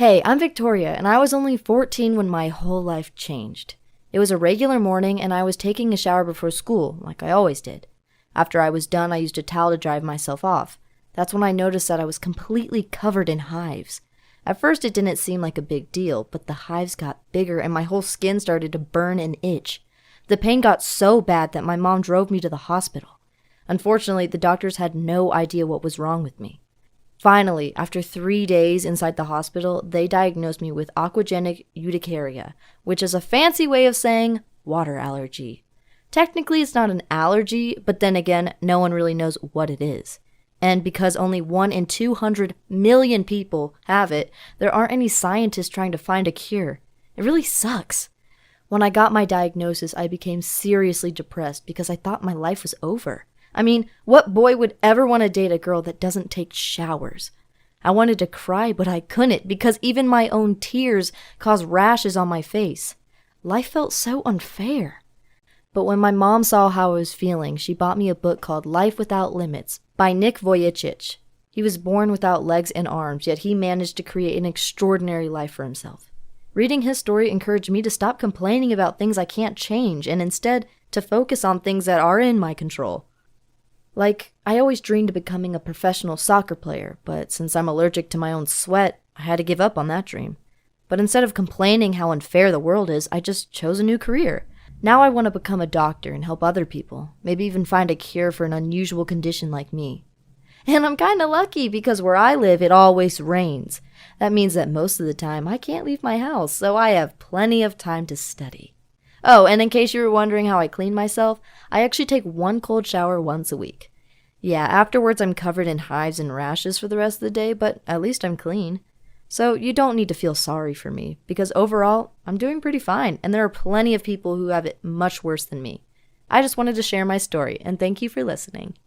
Hey, I'm Victoria, and I was only 14 when my whole life changed. It was a regular morning, and I was taking a shower before school, like I always did. After I was done, I used a towel to dry myself off. That's when I noticed that I was completely covered in hives. At first, it didn't seem like a big deal, but the hives got bigger, and my whole skin started to burn and itch. The pain got so bad that my mom drove me to the hospital. Unfortunately, the doctors had no idea what was wrong with me. Finally, after 3 days inside the hospital, they diagnosed me with aquagenic urticaria, which is a fancy way of saying water allergy. Technically, it's not an allergy, but then again, no one really knows what it is. And because only 1 in 200 million people have it, there aren't any scientists trying to find a cure. It really sucks. When I got my diagnosis, I became seriously depressed because I thought my life was over. I mean, what boy would ever want to date a girl that doesn't take showers? I wanted to cry, but I couldn't because even my own tears caused rashes on my face. Life felt so unfair. But when my mom saw how I was feeling, she bought me a book called Life Without Limits by Nick Vujicic. He was born without legs and arms, yet he managed to create an extraordinary life for himself. Reading his story encouraged me to stop complaining about things I can't change and instead to focus on things that are in my control. Like, I always dreamed of becoming a professional soccer player, but since I'm allergic to my own sweat, I had to give up on that dream. But instead of complaining how unfair the world is, I just chose a new career. Now I want to become a doctor and help other people, maybe even find a cure for an unusual condition like me. And I'm kinda lucky because where I live, it always rains. That means that most of the time I can't leave my house, so I have plenty of time to study. Oh, and in case you were wondering how I clean myself, I actually take 1 cold shower once a week. Yeah, afterwards I'm covered in hives and rashes for the rest of the day, but at least I'm clean. So you don't need to feel sorry for me, because overall, I'm doing pretty fine, and there are plenty of people who have it much worse than me. I just wanted to share my story, and thank you for listening.